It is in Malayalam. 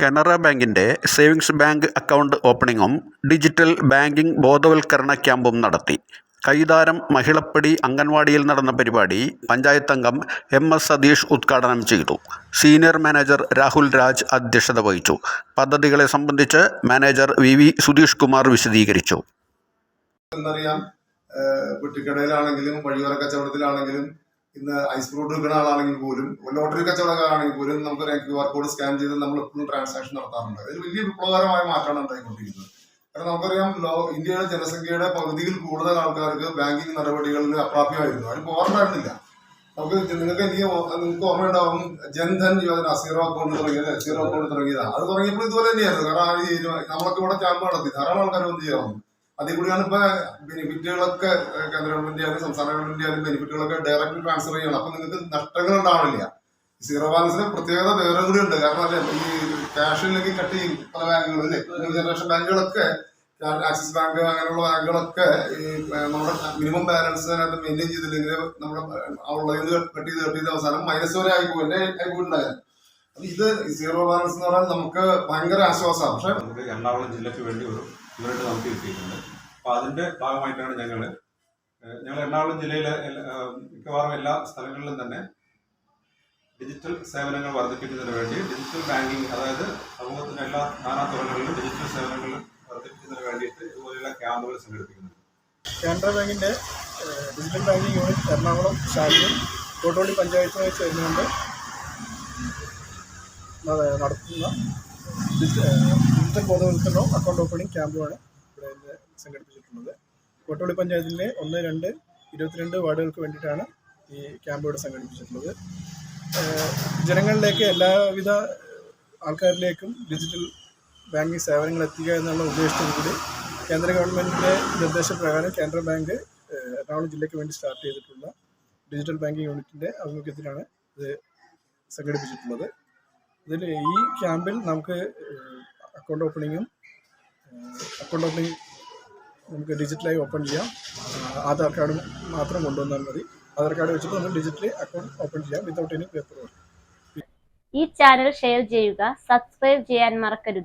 കാനറ ബാങ്കിന്റെ സേവിങ്സ് ബാങ്ക് അക്കൗണ്ട് ഓപ്പണിംഗും ഡിജിറ്റൽ ബാങ്കിംഗ് ബോധവൽക്കരണ ക്യാമ്പും നടത്തി. കൈതാരം മഹിളപ്പടി അംഗൻവാടിയിൽ നടന്ന പരിപാടി പഞ്ചായത്ത് അംഗം MS സതീഷ് ഉദ്ഘാടനം ചെയ്തു. സീനിയർ മാനേജർ രാഹുൽ രാജ് അധ്യക്ഷത വഹിച്ചു. പദ്ധതികളെ സംബന്ധിച്ച് മാനേജർ VV സുധീഷ് കുമാർ വിശദീകരിച്ചു. വെട്ടിക്കടയിലാണെങ്കിലും വഴിയോര കച്ചവടത്തിലാണെങ്കിലും ഇന്ന് ഐസ് ഫ്രൂട്ട് വിൽക്കുന്ന ആളാണെങ്കിൽ പോലും ലോട്ടറി കച്ചവടക്കാരാണെങ്കിൽ പോലും നമുക്കൊരു QR കോഡ് സ്കാൻ ചെയ്ത് നമ്മൾ എപ്പോഴും ട്രാൻസാക്ഷൻ നടത്താറുണ്ട്. അതിൽ വലിയ വിപ്ലവകരമായ മാറ്റമാണ് ഉണ്ടായിക്കൊണ്ടിരിക്കുന്നത്. കാരണം നമുക്കറിയാം, ഇന്ത്യയുടെ ജനസംഖ്യയുടെ പകുതിയിൽ കൂടുതൽ ആൾക്കാർക്ക് ബാങ്കിങ് നടപടികളിൽ അപ്രാപ്യമായിരുന്നു. അതിന് പോകാറുണ്ടായിരുന്നില്ല. നിങ്ങൾക്ക് ഓർമ്മയുണ്ടാവും, ജൻധൻ യോജന സീറോ അക്കൗണ്ട് തുടങ്ങിയത്, സീറോ അക്കൗണ്ട് തുടങ്ങിയതാണ്. അത് തുടങ്ങിയപ്പോൾ ഇതുപോലെ തന്നെയായിരുന്നു. കാരണം നമ്മളൊക്കെ ഇവിടെ ക്യാമ്പ് നടത്തി ധാരാളം ആൾക്കാർ ഒന്നും ചെയ്യാറുണ്ട്. അതിൽ കൂടിയാണ് ഇപ്പൊ ബെനിഫിറ്റുകളൊക്കെ കേന്ദ്ര ഗവൺമെന്റ് ആയാലും സംസ്ഥാന ഗവൺമെന്റ് ആയാലും ബെനിഫിറ്റുകളൊക്കെ ഡയറക്റ്റ് ട്രാൻസ്ഫർ ചെയ്യണം. അപ്പൊ നിങ്ങൾക്ക് നഷ്ടങ്ങൾ ഉണ്ടാവണില്ല. സീറോ ബാലൻസിന് പ്രത്യേകത വേറെ കൂടി ഉണ്ട്. കാരണം അല്ലെ, ഈ ക്യാഷിലേക്ക് കട്ട് ചെയ്യും പല ബാങ്കുകളും അല്ലേ, ന്യൂ ജനറേഷൻ ബാങ്കുകളൊക്കെ, ആക്സിസ് ബാങ്ക് അങ്ങനെയുള്ള ബാങ്കുകളൊക്കെ ഈ നമ്മുടെ മിനിമം ബാലൻസ് അതിനകത്ത് മെയിൻറ്റെയിൻ ചെയ്തില്ലെങ്കിൽ നമ്മുടെ ഉള്ളതിൽ കട്ട് ചെയ്ത് അവസാനം മൈനസ് വരെ ആയിപ്പോയിട്ടുണ്ടായിരുന്നു. അപ്പൊ ഇത് സീറോ ബാലൻസ് എന്ന് പറഞ്ഞാൽ നമുക്ക് ഭയങ്കര ആശ്വാസമാണ്. പക്ഷെ നമുക്ക് എറണാകുളം ജില്ലയ്ക്ക് വേണ്ടി ഒരു ഇവരുടെ നമുക്ക് കിട്ടിയിട്ടുണ്ട്. അപ്പോൾ അതിൻ്റെ ഭാഗമായിട്ടാണ് ഞങ്ങൾ എറണാകുളം ജില്ലയിലെ മിക്കവാറും എല്ലാ സ്ഥലങ്ങളിലും തന്നെ ഡിജിറ്റൽ സേവനങ്ങൾ വർദ്ധിപ്പിക്കുന്നതിന് വേണ്ടി ഡിജിറ്റൽ ബാങ്കിങ്, അതായത് സമൂഹത്തിൻ്റെ എല്ലാ നാനാ തുറകളിലും ഡിജിറ്റൽ സേവനങ്ങൾ വർദ്ധിപ്പിക്കുന്നതിന് വേണ്ടിയിട്ട് ഇതുപോലെയുള്ള ക്യാമ്പുകൾ സംഘടിപ്പിക്കുന്നുണ്ട്. കാനറ ബാങ്കിൻ്റെ ഡിജിറ്റൽ ബാങ്കിങ് യൂണിറ്റ് എറണാകുളം ശാഖയും കോട്ടോളി പഞ്ചായത്തുമായി ചേർന്നുകൊണ്ട് നടത്തുന്ന ഡിജിറ്റൽ ബോധവൽക്കരണവും അക്കൗണ്ട് ഓപ്പണിംഗ് ക്യാമ്പുമാണ് ഇവിടെ സംഘടിപ്പിച്ചിട്ടുള്ളത്. കോട്ടോളി പഞ്ചായത്തിലെ 1, 2, 22 വാർഡുകൾക്ക് വേണ്ടിയിട്ടാണ് ഈ ക്യാമ്പ് ഇവിടെ സംഘടിപ്പിച്ചിട്ടുള്ളത്. ജനങ്ങളിലേക്ക് എല്ലാവിധ ആൾക്കാരിലേക്കും ഡിജിറ്റൽ ബാങ്കിങ് സേവനങ്ങൾ എത്തിക്കുക എന്നുള്ള ഉദ്ദേശത്തോടു കൂടി കേന്ദ്ര ഗവൺമെൻറ്റിൻ്റെ നിർദ്ദേശപ്രകാരം കാനറ ബാങ്ക് എറണാകുളം ജില്ലയ്ക്ക് വേണ്ടി സ്റ്റാർട്ട് ചെയ്തിട്ടുള്ള ഡിജിറ്റൽ ബാങ്കിങ് യൂണിറ്റിൻ്റെ ആഭിമുഖ്യത്തിലാണ് ഇത് സംഘടിപ്പിച്ചിട്ടുള്ളത്. ഇതിൽ ഈ ക്യാമ്പിൽ നമുക്ക് അക്കൗണ്ട് ഓപ്പണിംഗ് നമുക്ക് ഡിജിറ്റലായി ഓപ്പൺ ചെയ്യാം. ആധാർ കാർഡ് മാത്രം കൊണ്ടുവന്നാൽ മതി. ആധാർ കാർഡ് വെച്ചിട്ട് നമുക്ക് ഡിജിറ്റലി അക്കൗണ്ട് ഓപ്പൺ ചെയ്യാം വിതൗട്ട് എനി പേപ്പർ വർക്ക്. ഈ ചാനൽ ഷെയർ ചെയ്യുക, സബ്സ്ക്രൈബ് ചെയ്യാൻ മറക്കരുത്.